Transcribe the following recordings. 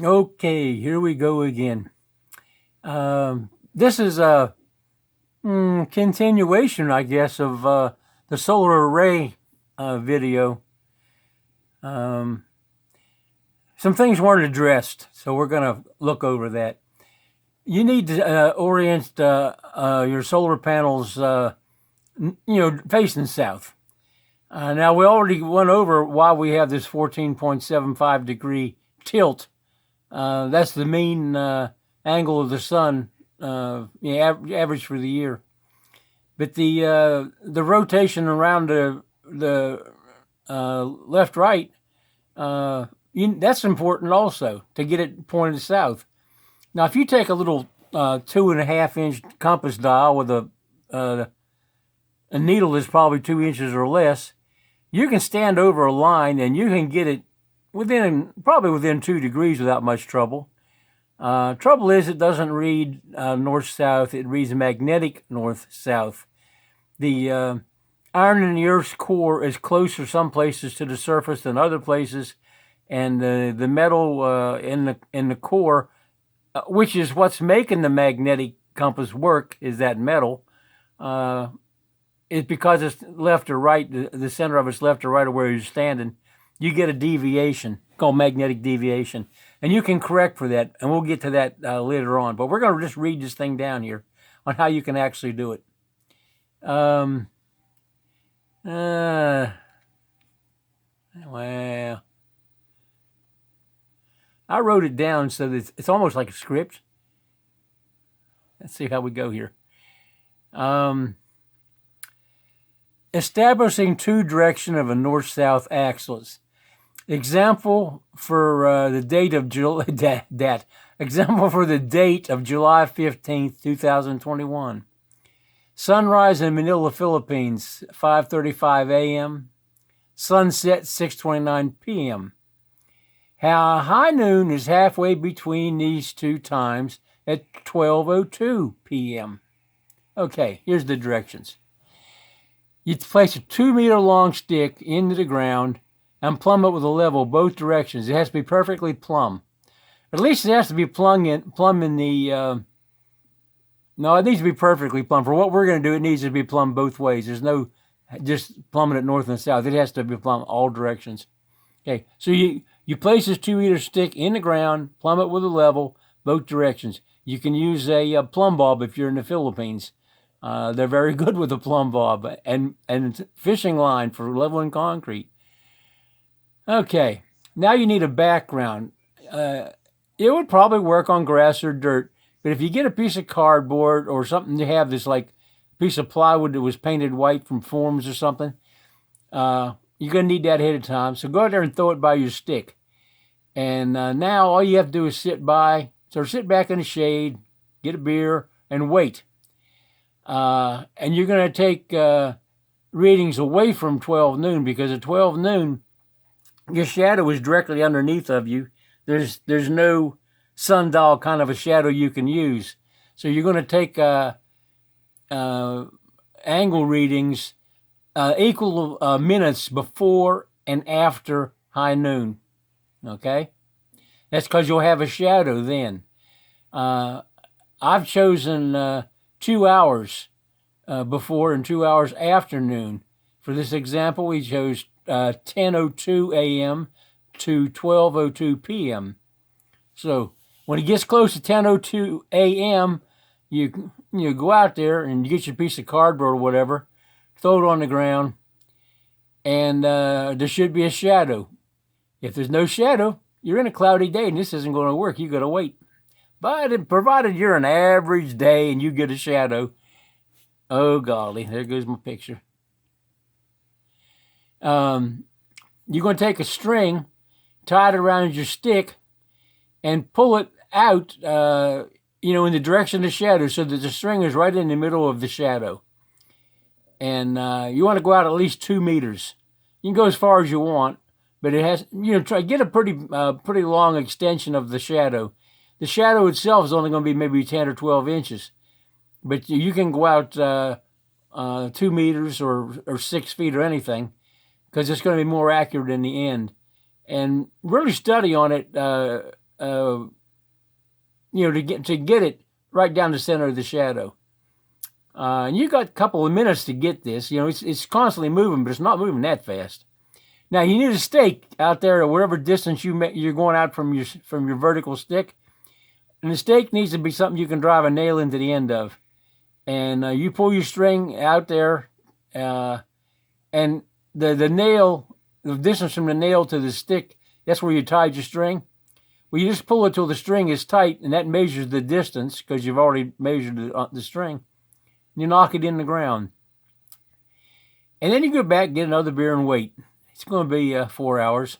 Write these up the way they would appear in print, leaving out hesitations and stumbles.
Okay, here we go again. This is a continuation, I guess, of the solar array video. Some things weren't addressed, so we're going to look over that. You need to orient your solar panels, facing south. Now, we already went over why we have this 14.75 degree tilt. That's the mean angle of the sun, average for the year. But the rotation around the left-right, that's important also to get it pointed south. Now, if you take a little 2.5-inch compass dial with a needle that's probably 2 inches or less, you can stand over a line and you can get it probably within 2 degrees without much trouble. Trouble is it doesn't read north-south, it reads magnetic north-south. The iron in the Earth's core is closer some places to the surface than other places, and the metal in the core, which is what's making the magnetic compass work, is that metal. It's because it's left or right, the center of it's left or right of where you're standing, you get a deviation called magnetic deviation. And you can correct for that, and we'll get to that later on. But we're going to just read this thing down here on how you can actually do it. Well, I wrote it down so that it's almost like a script. Let's see how we go here. Establishing two direction of a north-south axis. Example for the date of July 15th, 2021. Sunrise in Manila, Philippines, 5:35 a.m. Sunset, 6:29 p.m. High noon is halfway between these two times at 12:02 p.m. Okay, here's the directions. You place a 2-meter long stick into the ground and plumb it with a level both directions. It has to be perfectly plumb. At least it has to be plumb in the... no, it needs to be perfectly plumb. For what we're going to do, it needs to be plumb both ways. There's no just plumbing it north and south. It has to be plumb all directions. Okay, so you place this 2-meter stick in the ground, plumb it with a level both directions. You can use a plumb bob if you're in the Philippines. They're very good with a plumb bob and fishing line for leveling concrete. Okay, now you need a background. It would probably work on grass or dirt, but if you get a piece of cardboard or something to have this like piece of plywood that was painted white from forms or something, you're going to need that ahead of time. So go out there and throw it by your stick. And now all you have to do is sit back in the shade, get a beer, and wait. And you're going to take readings away from 12 noon, because at 12 noon, your shadow is directly underneath of you. There's no sundial kind of a shadow you can use. So you're going to take angle readings equal minutes before and after high noon. Okay? That's because you'll have a shadow then. I've chosen 2 hours before and 2 hours after noon. For this example, we chose 10:02 a.m. to 12:02 p.m. So when it gets close to 10:02 a.m., you go out there and you get your piece of cardboard or whatever, throw it on the ground, and there should be a shadow. If there's no shadow, you're in a cloudy day and this isn't going to work. You got to wait. But provided you're an average day and you get a shadow, oh golly, there goes my picture. You're going to take a string, tie it around your stick, and pull it out, in the direction of the shadow, so that the string is right in the middle of the shadow. And you want to go out at least 2 meters. You can go as far as you want, but it has, try get a pretty long extension of the shadow. The shadow itself is only going to be maybe 10 or 12 inches, but you can go out 2 meters or 6 feet or anything, because it's going to be more accurate in the end. And really study on it to get it right down the center of the shadow. And you got a couple of minutes to get this. It's constantly moving, but it's not moving that fast. Now you need a stake out there, or whatever distance you're going out from your vertical stick, and the stake needs to be something you can drive a nail into the end of. And you pull your string out there, and the nail, the distance from the nail to the stick, that's where you tied your string. Well, you just pull it till the string is tight, and that measures the distance because you've already measured the string. And you knock it in the ground. And then you go back, get another beer, and wait. It's going to be 4 hours.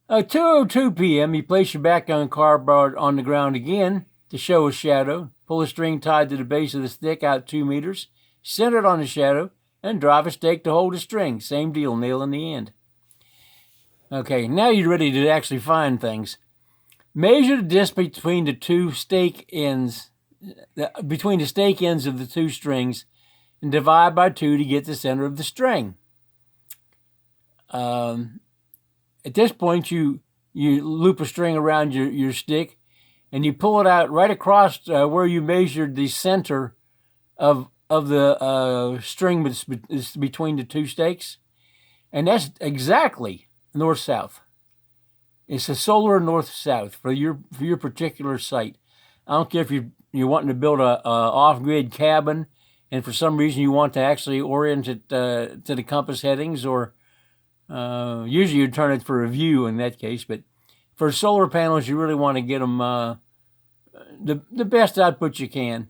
2:02 p.m., you place your background cardboard on the ground again to show a shadow. Pull a string tied to the base of the stick out 2 meters. Center it on the shadow, and drive a stake to hold the string. Same deal, nail in the end. Okay, now you're ready to actually find things. Measure the distance between the stake ends of the two strings, and divide by 2 to get the center of the string. At this point, you loop a string around your stick, and you pull it out right across where you measured the center of the string between the two stakes, and that's exactly north-south. It's a solar north-south for your particular site. I don't care if you're wanting to build a off-grid cabin, and for some reason you want to actually orient it to the compass headings, or usually you turn it for a view in that case. But for solar panels, you really want to get them the best output you can.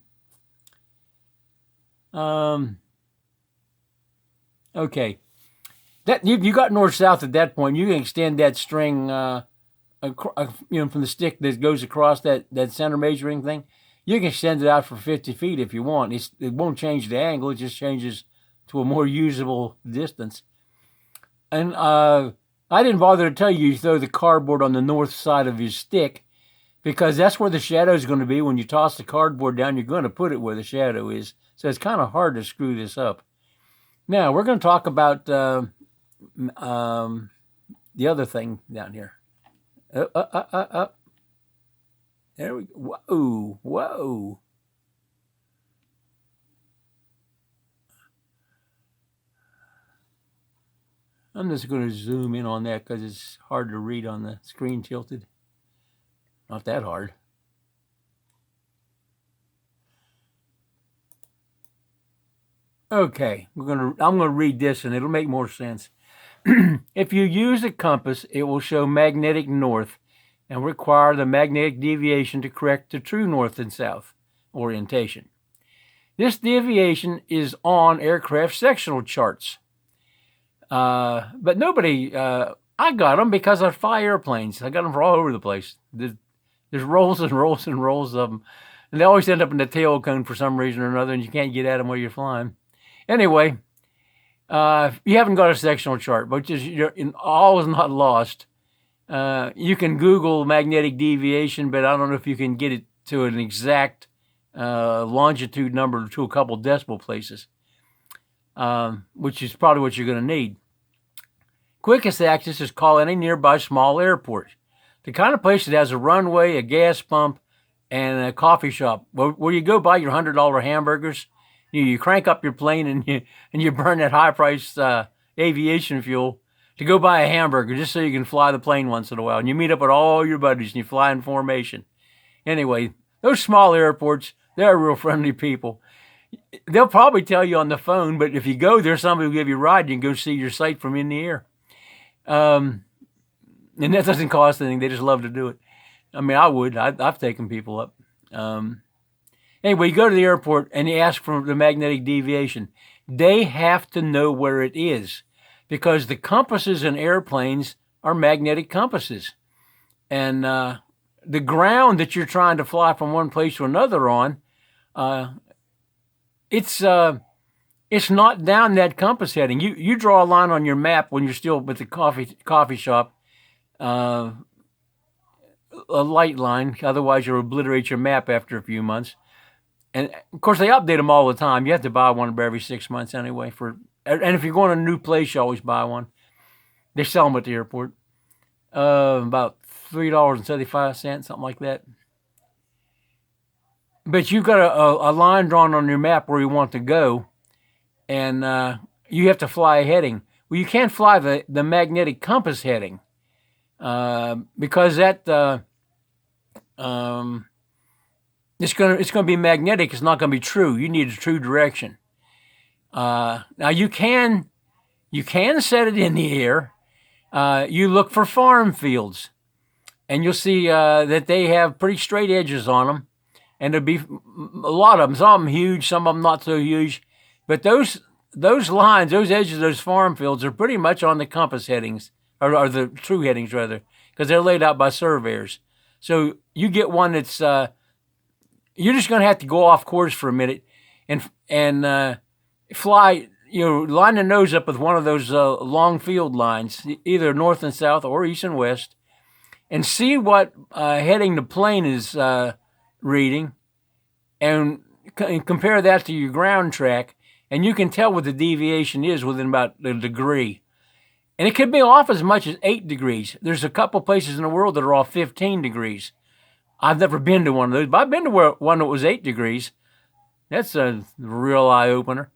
Okay. That you got north-south at that point. You can extend that string, from the stick that goes across that center measuring thing. You can extend it out for 50 feet if you want. It won't change the angle. It just changes to a more usable distance. And I didn't bother to tell you throw the cardboard on the north side of your stick, because that's where the shadow is going to be. When you toss the cardboard down, you're going to put it where the shadow is. So it's kind of hard to screw this up. Now, we're going to talk about the other thing down here. There we go. Whoa. I'm just going to zoom in on that because it's hard to read on the screen tilted. Not that hard. Okay, I'm going to read this and it'll make more sense. If you use a compass, it will show magnetic north and require the magnetic deviation to correct the true north and south orientation. This deviation is on aircraft sectional charts. But nobody, I got them because I fly airplanes. I got them for all over the place. There's rolls and rolls and rolls of them. And they always end up in the tail cone for some reason or another, and you can't get at them while you're flying. Anyway, you haven't got a sectional chart, but you're all is not lost. You can Google magnetic deviation, but I don't know if you can get it to an exact longitude number to a couple decimal places, which is probably what you're going to need. Quickest access is call any nearby small airport. The kind of place that has a runway, a gas pump, and a coffee shop where you go buy your $100 hamburgers. You crank up your plane and you burn that high-priced aviation fuel to go buy a hamburger just so you can fly the plane once in a while. And you meet up with all your buddies and you fly in formation. Anyway, those small airports, they're real friendly people. They'll probably tell you on the phone, but if you go there, somebody will give you a ride. You can go see your site from in the air. And that doesn't cost anything. They just love to do it. I mean, I would. I've taken people up. Anyway, you go to the airport and you ask for the magnetic deviation. They have to know where it is because the compasses in airplanes are magnetic compasses. And the ground that you're trying to fly from one place to another on, it's not down that compass heading. You draw a line on your map when you're still with the coffee shop, a light line. Otherwise, you'll obliterate your map after a few months. And of course, they update them all the time. You have to buy one every 6 months anyway. And if you're going to a new place, you always buy one. They sell them at the airport. about $3.75, something like that. But you've got a line drawn on your map where you want to go, and you have to fly a heading. Well, you can't fly the magnetic compass heading because that it's gonna be magnetic. It's not gonna be true. You need a true direction. Now you can set it in the air. You look for farm fields, and you'll see that they have pretty straight edges on them, and there'll be a lot of them. Some of them huge, some of them not so huge, but those lines, those edges of those farm fields are pretty much on the compass headings, or the true headings rather, because they're laid out by surveyors. So you get one that's you're just going to have to go off course for a minute and fly. Line the nose up with one of those long field lines, either north and south or east and west, and see what heading the plane is reading, and compare that to your ground track, and you can tell what the deviation is within about a degree. And it could be off as much as 8 degrees. There's a couple places in the world that are off 15 degrees. I've never been to one of those, but I've been to one that was 8 degrees. That's a real eye-opener.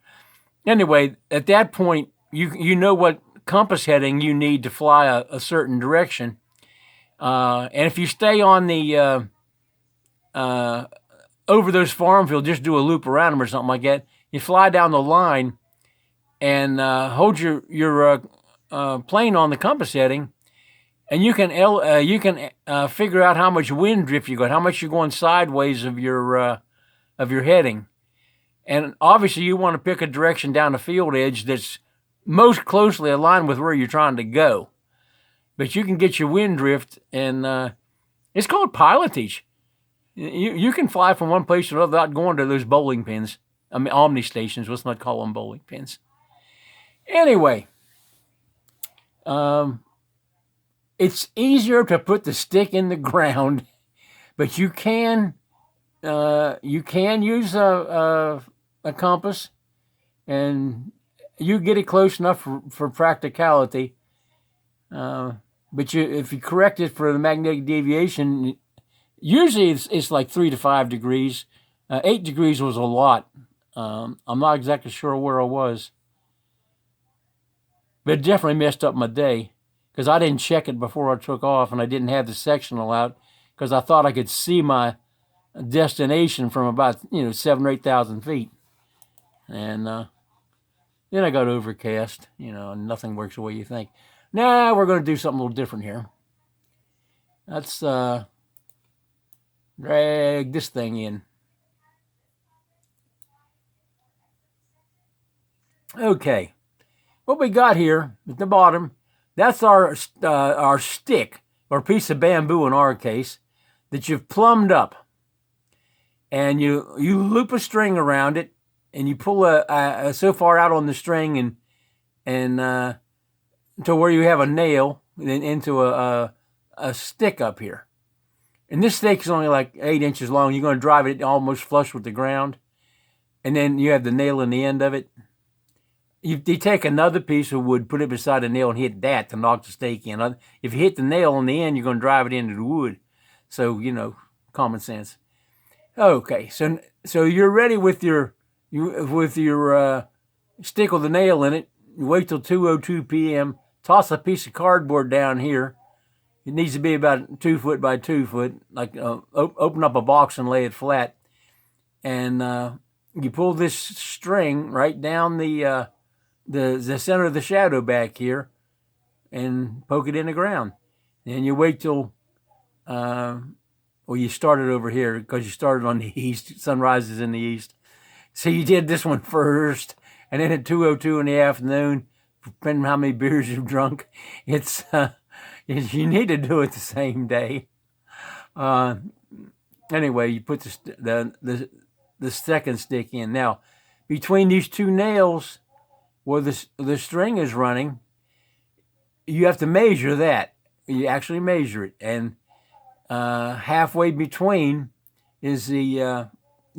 Anyway, at that point, you know what compass heading you need to fly a certain direction. And if you stay on the over those farm fields, just do a loop around them or something like that, you fly down the line and hold your plane on the compass heading, and you can figure out how much wind drift you got, how much you're going sideways of your heading. And obviously you want to pick a direction down the field edge that's most closely aligned with where you're trying to go. But you can get your wind drift, and it's called pilotage. You can fly from one place to another without going to those bowling pins. I mean, omni stations. Let's not call them bowling pins. Anyway, it's easier to put the stick in the ground, but you can use a compass, and you get it close enough for practicality. But if you correct it for the magnetic deviation, usually it's like 3 to 5 degrees. 8 degrees was a lot. I'm not exactly sure where I was, but it definitely messed up my day because I didn't check it before I took off, and I didn't have the sectional out because I thought I could see my destination from about 7,000 or 8,000 feet, and then I got overcast, and nothing works the way you think. Now we're going to do something a little different here. Let's drag this thing in. Okay, what we got here at the bottom, that's our stick, or piece of bamboo in our case, that you've plumbed up. And you loop a string around it, and you pull so far out on the string and to where you have a nail into a stick up here. And this stick is only like 8 inches long. You're going to drive it almost flush with the ground, and then you have the nail in the end of it. You take another piece of wood, put it beside the nail, and hit that to knock the stake in. If you hit the nail in the end, you're going to drive it into the wood. So, common sense. Okay, so you're ready with your stick with the nail in it. You wait till 2:02 p.m. Toss a piece of cardboard down here. It needs to be about 2 foot by 2 foot. Like open up a box and lay it flat, and you pull this string right down the center of the shadow back here, and poke it in the ground. And you wait till you started over here because you started on the east. Sun rises in the east. So you did this one first, and then at 2:02 in the afternoon, depending on how many beers you've drunk, it's you need to do it the same day. Anyway, you put the second stick in. Now, between these two nails where the string is running, you have to measure that. You actually measure it, and halfway between is the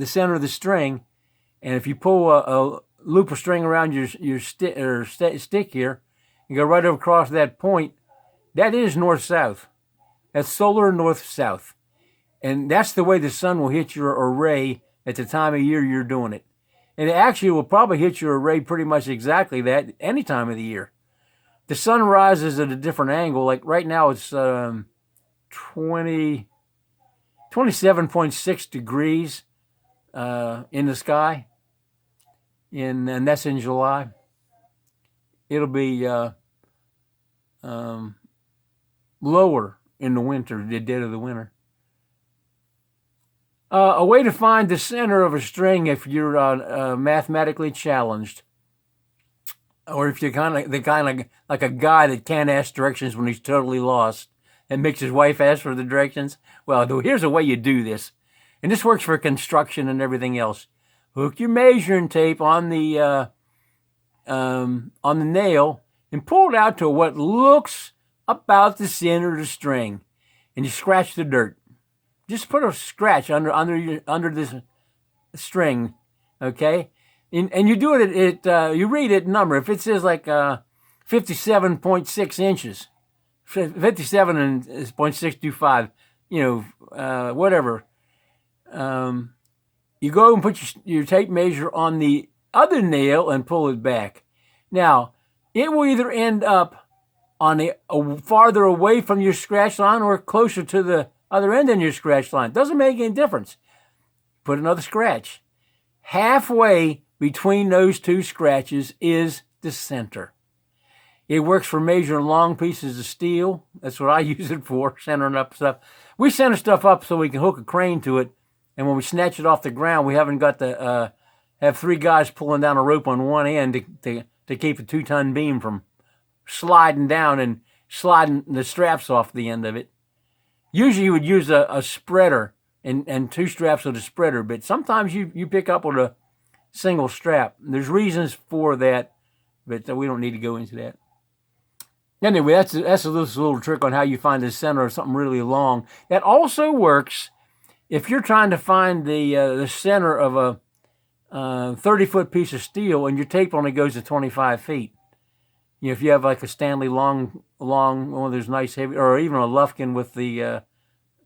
center of the string. And if you pull a loop of string around your stick here, you go right over across that point, That is north-south. That's solar north-south. And that's the way the sun will hit your array at the time of year you're doing it. And it actually will probably hit your array pretty much exactly that any time of the year. The sun rises at a different angle. Like right now it's 27.6 degrees in the sky. And that's in July. It'll be lower in the winter, the dead of the winter. A way to find the center of a string if you're mathematically challenged, or if you're kind of like a guy that can't ask directions when he's totally lost and makes his wife ask for the directions. Well, here's a way you do this, and this works for construction and everything else. Hook your measuring tape on the nail and pull it out to what looks about the center of the string, and you scratch the dirt. Just put a scratch under this string, okay? And you do it at you read it number. If it says like 57.6 inches, 57.625, whatever. You go and put your tape measure on the other nail and pull it back. Now, it will either end up on farther away from your scratch line or closer to the other end in your scratch line. Doesn't make any difference. Put another scratch. Halfway between those two scratches is the center. It works for measuring long pieces of steel. That's what I use it for, centering up stuff. We center stuff up so we can hook a crane to it, and when we snatch it off the ground, we haven't got to have three guys pulling down a rope on one end to keep a 2-ton beam from sliding down and sliding the straps off the end of it. Usually you would use a spreader and two straps of the spreader, but sometimes you pick up with a single strap. There's reasons for that, but we don't need to go into that. Anyway, that's a little trick on how you find the center of something really long. That also works if you're trying to find the center of a 30-foot piece of steel and your tape only goes to 25 feet. If you have like a Stanley long, one of those nice heavy, or even a Lufkin with the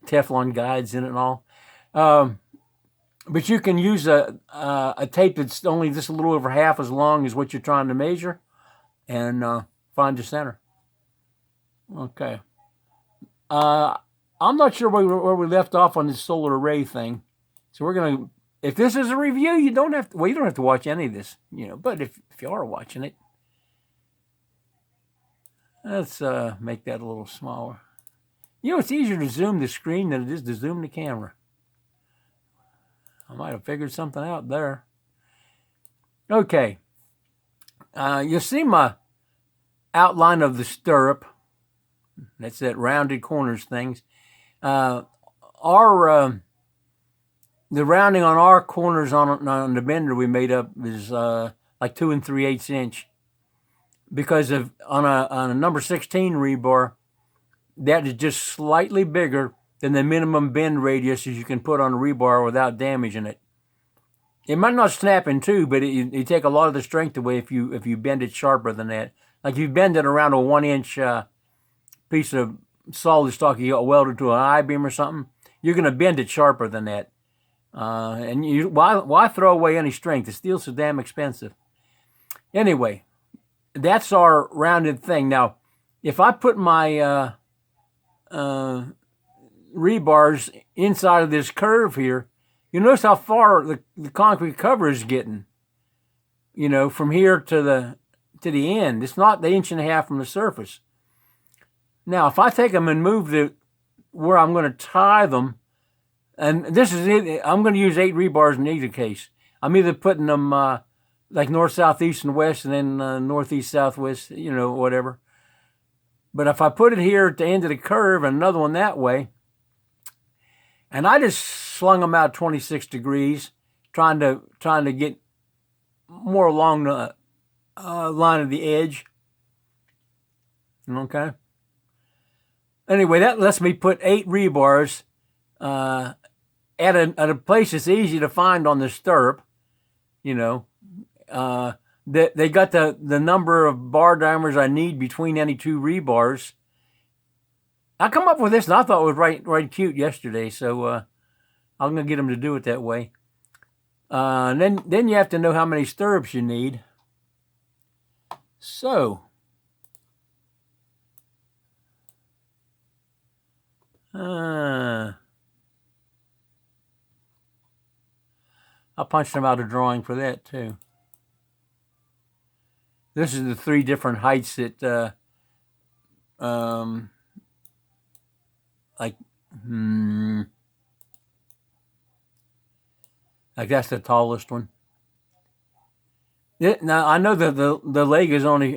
Teflon guides in it and all. But you can use a tape that's only just a little over half as long as what you're trying to measure and find the center. Okay. I'm not sure where we left off on this solar array thing. So we're going to, if this is a review, you don't have to watch any of this, but if you are watching it, let's make that a little smaller. It's easier to zoom the screen than it is to zoom the camera. I might have figured something out there. Okay. You'll see my outline of the stirrup. That's that rounded corners things. The rounding on our corners on the bender we made up is like 2 3/8 inch. Because on a number 16 rebar, that is just slightly bigger than the minimum bend radius you can put on a rebar without damaging it. It might not snap in two, but you take a lot of the strength away if you bend it sharper than that. Like if you bend it around a 1-inch piece of solid stock you got welded to an I-beam or something, you're going to bend it sharper than that. And why throw away any strength? The steel's so damn expensive. Anyway, that's our rounded thing. Now, if I put my rebars inside of this curve here, you notice how far the concrete cover is getting. From here to the end. It's not the 1.5 inches from the surface. Now, if I take them and move where I'm going to tie them, and this is it, I'm going to use 8 rebars in either case. I'm either putting them like north, south, east, and west, and then northeast, southwest, whatever. But if I put it here at the end of the curve and another one that way, and I just slung them out 26 degrees, trying to get more along the line of the edge. Okay. Anyway, that lets me put 8 rebars at a place that's easy to find on the stirrup. They got the number of bar diameters I need between any 2 rebars, I come up with this, and I thought it was right cute yesterday. So I'm gonna get them to do it that way. And then you have to know how many stirrups you need. So I punched them out a drawing for that too. This is the 3 different heights that like like that's the tallest one. Now I know that the leg is only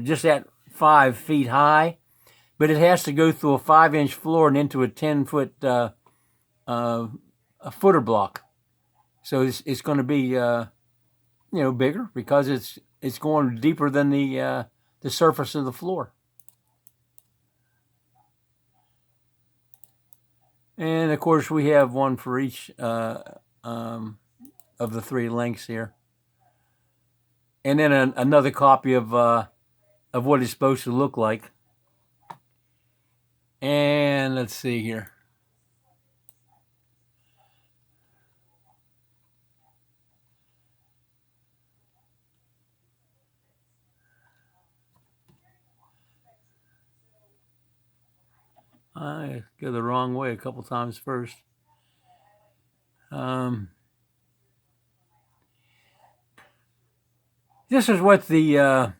just at 5 feet high, but it has to go through a 5-inch floor and into a 10-foot a footer block. So it's going to be bigger because it's going deeper than the surface of the floor. And of course we have one for each of the 3 lengths here. And then another copy of what it's supposed to look like. And let's see here. I go the wrong way a couple times first. This is what the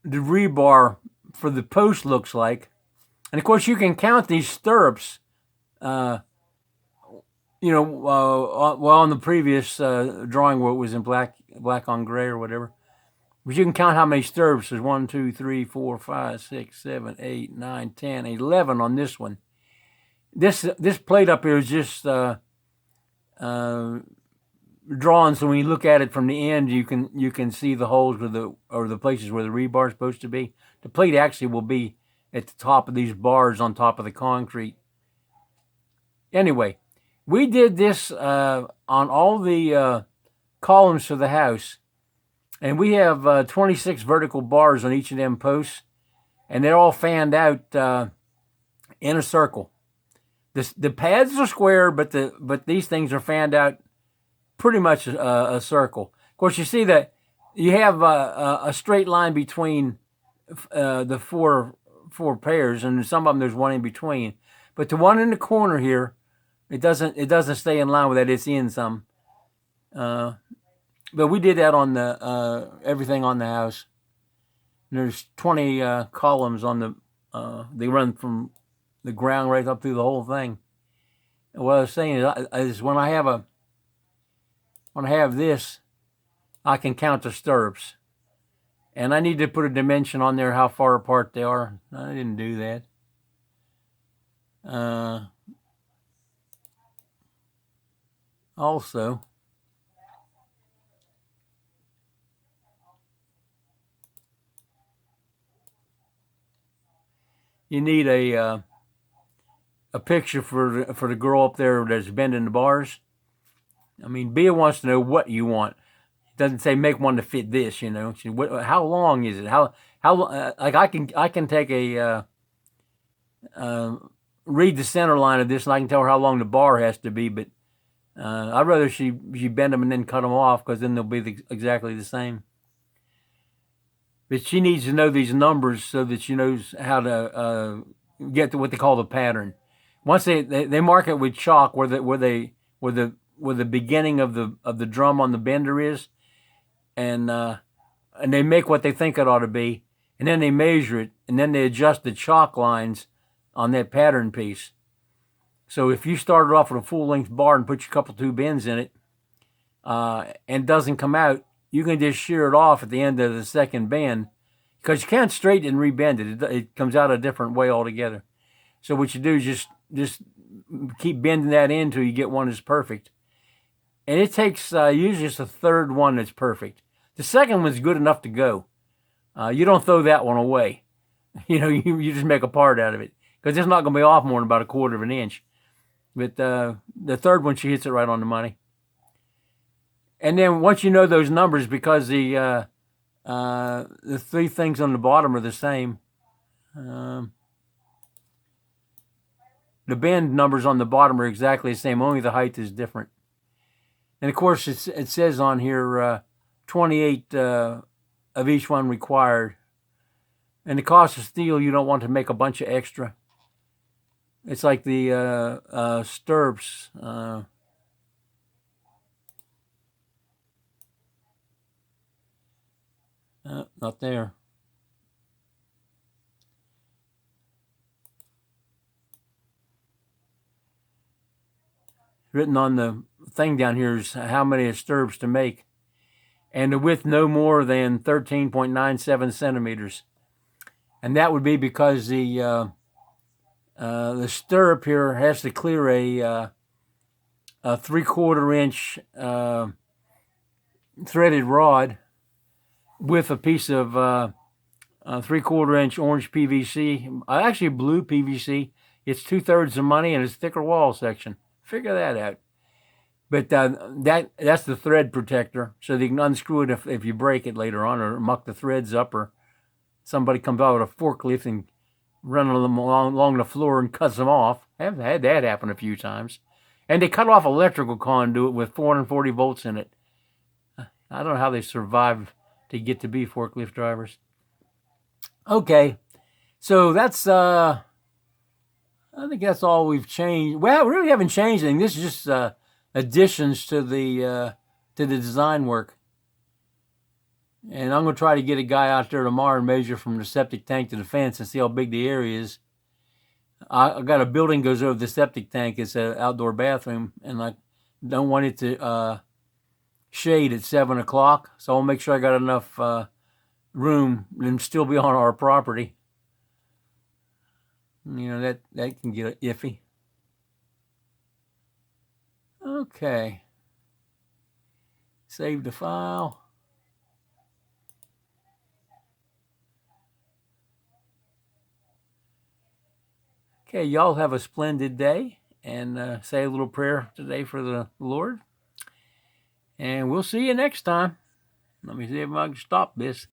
rebar for the post looks like, and of course you can count these stirrups. Well, on the previous drawing where it was in black on gray or whatever, but you can count how many stirrups. There's 1, 2, 3, 4, 5, 6, 7, 8, 9, 10, 11 on this one. This plate up here is just drawn, so when you look at it from the end, you can see the holes or the places where the rebar is supposed to be. The plate actually will be at the top of these bars on top of the concrete. Anyway, we did this on all the columns for the house, and we have 26 vertical bars on each of them posts, and they're all fanned out in a circle. The pads are square, but these things are fanned out pretty much a circle. Of course, you see that you have a straight line between the four pairs, and some of them there's one in between. But the one in the corner here, it doesn't stay in line with that. It's in some. But we did that on the everything on the house. And there's 20 columns on the. They run from the ground right up through the whole thing. And what I was saying is when I have this, I can count the stirrups. And I need to put a dimension on there how far apart they are. I didn't do that. Also, you need a picture for the girl up there that's bending the bars. I mean, Bea wants to know what you want. It doesn't say make one to fit this, She, how long is it? How like I can take a read the center line of this, and I can tell her how long the bar has to be. But I'd rather she bend them and then cut them off, because then they'll be exactly the same. But she needs to know these numbers so that she knows how to get to what they call the pattern. Once they mark it with chalk where the beginning of the drum on the bender is, and they make what they think it ought to be, and then they measure it, and then they adjust the chalk lines on that pattern piece. So if you started off with a full-length bar and put your 2 bends in it, and it doesn't come out, you can just shear it off at the end of the second bend, because you can't straighten and rebend it. It comes out a different way altogether. So what you do is just keep bending that in until you get one that's perfect. And it takes usually just a third one that's perfect. The second one's good enough to go. You don't throw that one away. You just make a part out of it, because it's not going to be off more than about 1/4 of an inch. But the third one, she hits it right on the money. And then once you know those numbers, because the 3 things on the bottom are the same. The band numbers on the bottom are exactly the same, only the height is different. And of course, it says on here 28 of each one required. And the cost of steel, you don't want to make a bunch of extra. It's like the stirrups. Not there. Written on the thing down here is how many stirrups to make. And the width no more than 13.97 centimeters. And that would be because the stirrup here has to clear a 3/4 inch threaded rod with a piece of 3/4 inch orange PVC, actually blue PVC. It's 2/3 the money and it's thicker wall section. Figure that out. But that's the thread protector, so you can unscrew it if you break it later on, or muck the threads up, or somebody comes out with a forklift and running them along the floor and cuts them off. I've had that happen a few times. And they cut off electrical conduit with 440 volts in it. I don't know how they survived to get to be forklift drivers. Okay, so that's I think that's all we've changed. Well, we really haven't changed anything. This is just additions to the design work. And I'm going to try to get a guy out there tomorrow and measure from the septic tank to the fence and see how big the area is. I got a building goes over the septic tank. It's an outdoor bathroom, and I don't want it to shade at 7 o'clock. So I'll make sure I got enough room and still be on our property. You know, that can get iffy. Okay. Save the file. Okay, y'all have a splendid day, and say a little prayer today for the Lord. And we'll see you next time. Let me see if I can stop this.